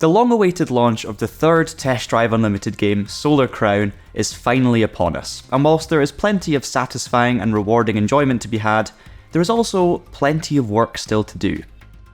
The long-awaited launch of the third Test Drive Unlimited game, Solar Crown, is finally upon us, and whilst there is plenty of satisfying and rewarding enjoyment to be had, there is also plenty of work still to do.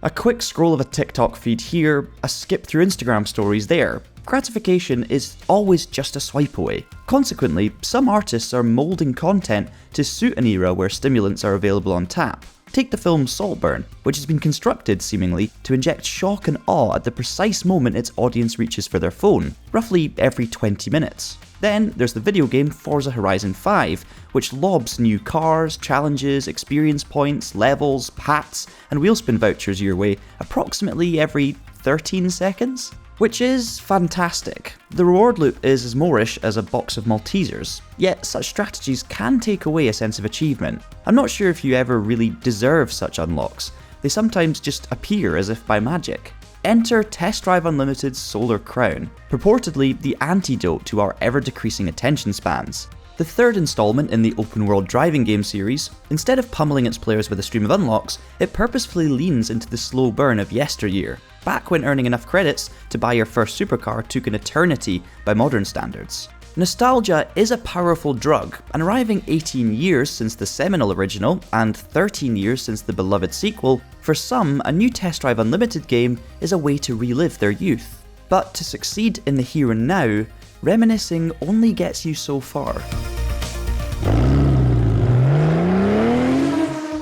A quick scroll of a TikTok feed here, a skip through Instagram stories there. Gratification is always just a swipe away. Consequently, some artists are moulding content to suit an era where stimulants are available on tap. Take the film Saltburn, which has been constructed, seemingly, to inject shock and awe at the precise moment its audience reaches for their phone, roughly every 20 minutes. Then there's the video game Forza Horizon 5, which lobs new cars, challenges, experience points, levels, hats, and wheelspin vouchers your way approximately every 13 seconds. Which is fantastic. The reward loop is as moreish as a box of Maltesers, yet such strategies can take away a sense of achievement. I'm not sure if you ever really deserve such unlocks, they sometimes just appear as if by magic. Enter Test Drive Unlimited's Solar Crown, purportedly the antidote to our ever-decreasing attention spans. The third installment in the open-world driving game series, instead of pummeling its players with a stream of unlocks, it purposefully leans into the slow burn of yesteryear, back when earning enough credits to buy your first supercar took an eternity by modern standards. Nostalgia is a powerful drug, and arriving 18 years since the seminal original, and 13 years since the beloved sequel, for some, a new Test Drive Unlimited game is a way to relive their youth. But to succeed in the here and now, reminiscing only gets you so far.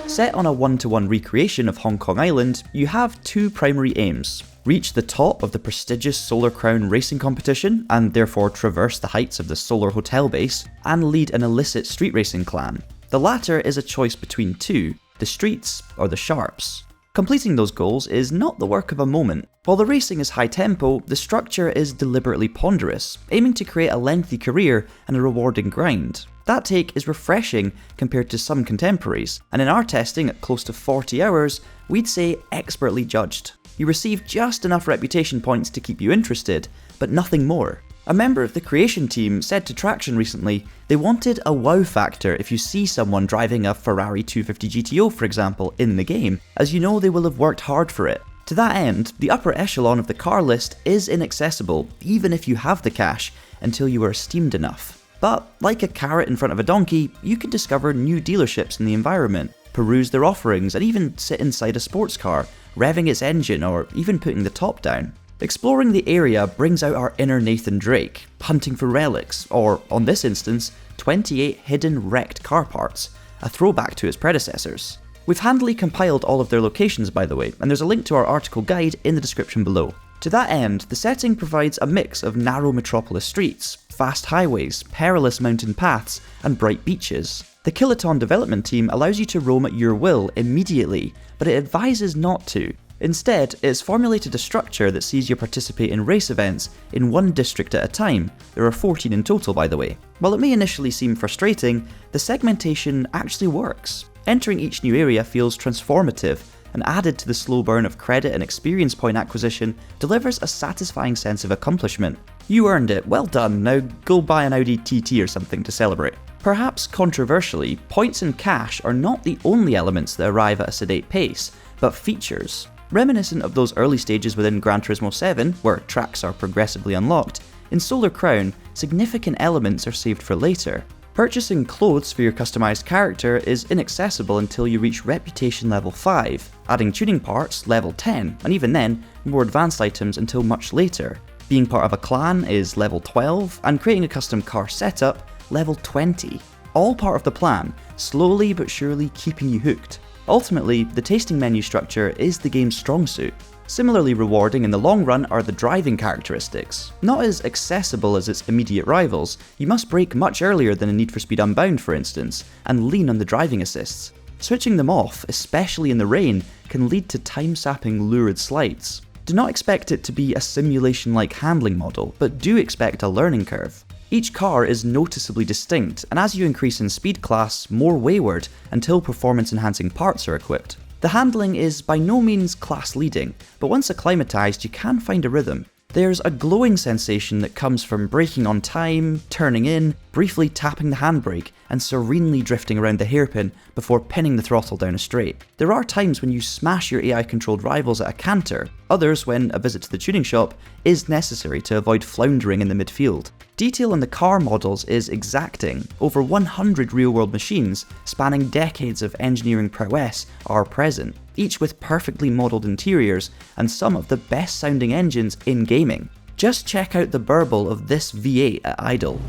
Set on a one-to-one recreation of Hong Kong Island, you have two primary aims. Reach the top of the prestigious Solar Crown racing competition, and therefore traverse the heights of the Solar Hotel base, and lead an illicit street racing clan. The latter is a choice between two, the streets or the sharps. Completing those goals is not the work of a moment. While the racing is high tempo, the structure is deliberately ponderous, aiming to create a lengthy career and a rewarding grind. That take is refreshing compared to some contemporaries, and in our testing at close to 40 hours, we'd say expertly judged. You receive just enough reputation points to keep you interested, but nothing more. A member of the creation team said to Traxion recently they wanted a wow factor if you see someone driving a Ferrari 250 GTO, for example, in the game, as you know they will have worked hard for it. To that end, the upper echelon of the car list is inaccessible, even if you have the cash, until you are esteemed enough. But, like a carrot in front of a donkey, you can discover new dealerships in the environment, peruse their offerings, and even sit inside a sports car, revving its engine or even putting the top down. Exploring the area brings out our inner Nathan Drake, hunting for relics, or, on this instance, 28 hidden wrecked car parts, a throwback to its predecessors. We've handily compiled all of their locations, by the way, and there's a link to our article guide in the description below. To that end, the setting provides a mix of narrow metropolis streets, fast highways, perilous mountain paths, and bright beaches. The Kiloton development team allows you to roam at your will immediately, but it advises not to. Instead, it's formulated a structure that sees you participate in race events in one district at a time. There are 14 in total, by the way. While it may initially seem frustrating, the segmentation actually works. Entering each new area feels transformative, and added to the slow burn of credit and experience point acquisition, delivers a satisfying sense of accomplishment. You earned it, well done, now go buy an Audi TT or something to celebrate. Perhaps controversially, points and cash are not the only elements that arrive at a sedate pace, but features. Reminiscent of those early stages within Gran Turismo 7, where tracks are progressively unlocked, in Solar Crown, significant elements are saved for later. Purchasing clothes for your customised character is inaccessible until you reach Reputation level 5, adding tuning parts level 10, and even then, more advanced items until much later. Being part of a clan is level 12, and creating a custom car setup, level 20. All part of the plan, slowly but surely keeping you hooked. Ultimately, the tasting menu structure is the game's strong suit. Similarly rewarding in the long run are the driving characteristics. Not as accessible as its immediate rivals, you must brake much earlier than in Need for Speed Unbound, for instance, and lean on the driving assists. Switching them off, especially in the rain, can lead to time-sapping lurid slides. Do not expect it to be a simulation-like handling model, but do expect a learning curve. Each car is noticeably distinct, and as you increase in speed class, more wayward until performance-enhancing parts are equipped. The handling is by no means class-leading, but once acclimatized you can find a rhythm. There's a glowing sensation that comes from braking on time, turning in, briefly tapping the handbrake, and serenely drifting around the hairpin before pinning the throttle down a straight. There are times when you smash your AI-controlled rivals at a canter, others when a visit to the tuning shop is necessary to avoid floundering in the midfield. Detail in the car models is exacting. Over 100 real-world machines, spanning decades of engineering prowess, are present, each with perfectly modelled interiors and some of the best sounding engines in gaming. Just check out the burble of this V8 at idle.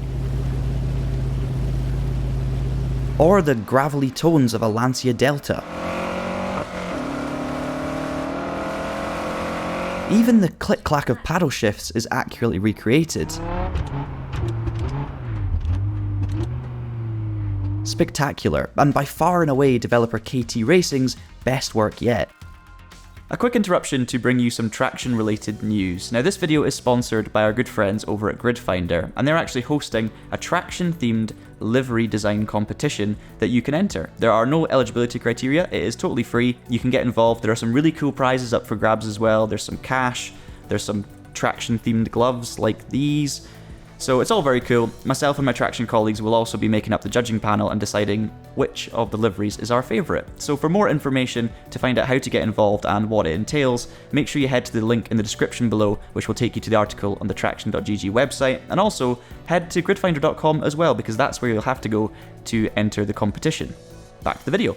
Or the gravelly tones of a Lancia Delta. Even the click-clack of paddle shifts is accurately recreated. Spectacular, and by far and away developer KT Racing's best work yet. A quick interruption to bring you some Traxion related news. Now this video is sponsored by our good friends over at GridFinder, and they're actually hosting a Traxion themed livery design competition that you can enter. There are no eligibility criteria, it is totally free, you can get involved, there are some really cool prizes up for grabs as well, there's some cash, there's some Traxion themed gloves like these. So it's all very cool. Myself and my Traxion colleagues will also be making up the judging panel and deciding which of the liveries is our favourite. So for more information to find out how to get involved and what it entails, make sure you head to the link in the description below, which will take you to the article on the TraxionGG website, and also head to gridfinder.com as well, because that's where you'll have to go to enter the competition. Back to the video.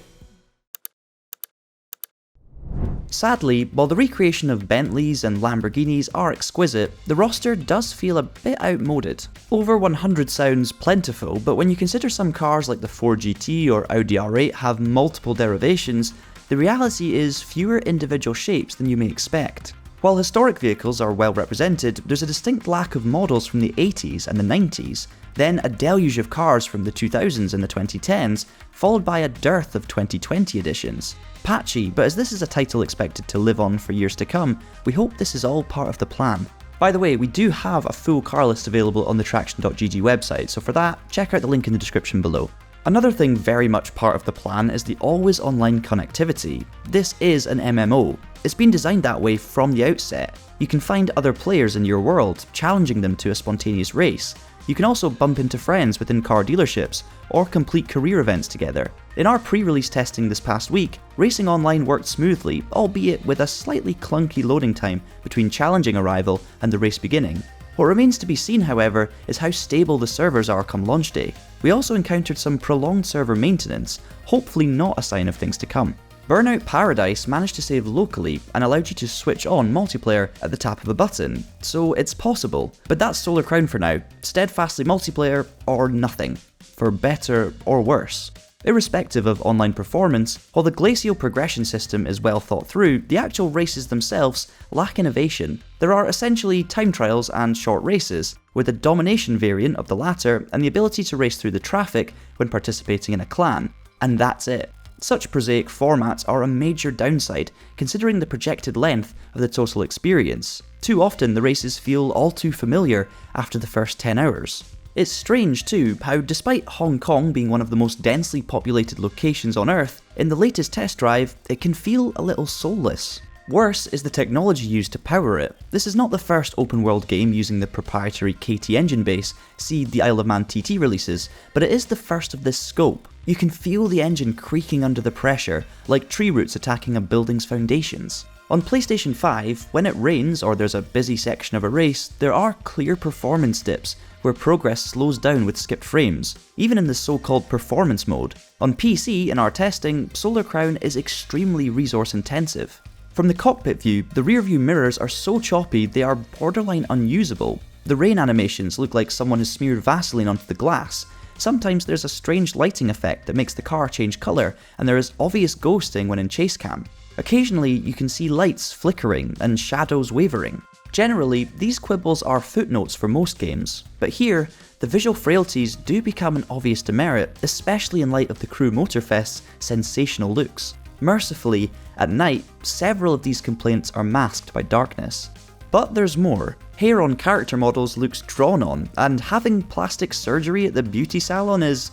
Sadly, while the recreation of Bentleys and Lamborghinis are exquisite, the roster does feel a bit outmoded. Over 100 sounds plentiful, but when you consider some cars like the Ford GT or Audi R8 have multiple derivations, the reality is fewer individual shapes than you may expect. While historic vehicles are well represented, there's a distinct lack of models from the 80s and the 90s, then a deluge of cars from the 2000s and the 2010s, followed by a dearth of 2020 editions. Patchy, but as this is a title expected to live on for years to come, we hope this is all part of the plan. By the way, we do have a full car list available on the TraxionGG website, so for that, check out the link in the description below. Another thing very much part of the plan is the always online connectivity. This is an MMO. It's been designed that way from the outset. You can find other players in your world, challenging them to a spontaneous race. You can also bump into friends within car dealerships, or complete career events together. In our pre-release testing this past week, racing online worked smoothly, albeit with a slightly clunky loading time between challenging arrival and the race beginning. What remains to be seen, however, is how stable the servers are come launch day. We also encountered some prolonged server maintenance, hopefully not a sign of things to come. Burnout Paradise managed to save locally and allowed you to switch on multiplayer at the tap of a button, so it's possible. But that's Solar Crown for now, steadfastly multiplayer or nothing, for better or worse. Irrespective of online performance, while the glacial progression system is well thought through, the actual races themselves lack innovation. There are essentially time trials and short races, with a domination variant of the latter and the ability to race through the traffic when participating in a clan, and that's it. Such prosaic formats are a major downside, considering the projected length of the total experience. Too often the races feel all too familiar after the first 10 hours. It's strange too how, despite Hong Kong being one of the most densely populated locations on Earth, in the latest test drive it can feel a little soulless. Worse is the technology used to power it. This is not the first open world game using the proprietary KT engine base, see the Isle of Man TT releases, but it is the first of this scope. You can feel the engine creaking under the pressure, like tree roots attacking a building's foundations. On PlayStation 5, when it rains or there's a busy section of a race, there are clear performance dips, where progress slows down with skipped frames, even in the so-called performance mode. On PC, in our testing, Solar Crown is extremely resource intensive. From the cockpit view, the rear view mirrors are so choppy they are borderline unusable. The rain animations look like someone has smeared Vaseline onto the glass. Sometimes there's a strange lighting effect that makes the car change colour, and there is obvious ghosting when in chase cam. Occasionally, you can see lights flickering and shadows wavering. Generally, these quibbles are footnotes for most games, but here, the visual frailties do become an obvious demerit, especially in light of the Crew Motorfest's sensational looks. Mercifully, at night, several of these complaints are masked by darkness. But there's more. Hair on character models looks drawn on, and having plastic surgery at the beauty salon is...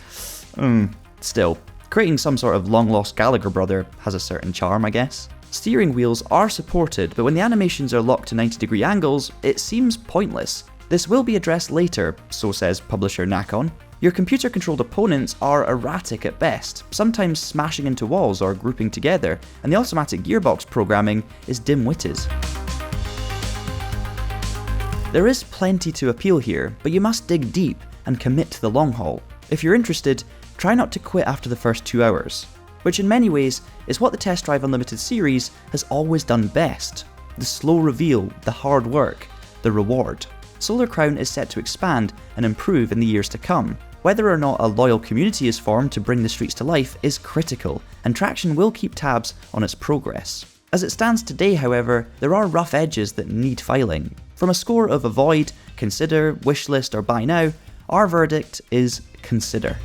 still. Creating some sort of long-lost Gallagher brother has a certain charm, I guess. Steering wheels are supported, but when the animations are locked to 90-degree angles, it seems pointless. This will be addressed later, so says publisher Nacon. Your computer-controlled opponents are erratic at best, sometimes smashing into walls or grouping together, and the automatic gearbox programming is dim-witted. There is plenty to appeal here, but you must dig deep and commit to the long haul. If you're interested, try not to quit after the first 2 hours, which in many ways is what the Test Drive Unlimited series has always done best. The slow reveal, the hard work, the reward. Solar Crown is set to expand and improve in the years to come. Whether or not a loyal community is formed to bring the streets to life is critical, and Traxion will keep tabs on its progress. As it stands today, however, there are rough edges that need filing. From a score of avoid, consider, wishlist, or buy now, our verdict is consider.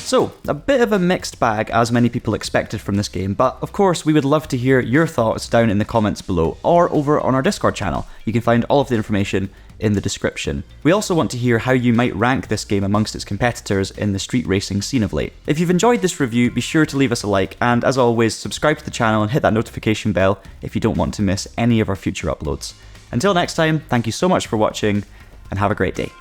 So, a bit of a mixed bag as many people expected from this game, but of course we would love to hear your thoughts down in the comments below or over on our Discord channel. You can find all of the information in the description. We also want to hear how you might rank this game amongst its competitors in the street racing scene of late. If you've enjoyed this review, be sure to leave us a like, and as always, subscribe to the channel and hit that notification bell if you don't want to miss any of our future uploads. Until next time, thank you so much for watching, and have a great day.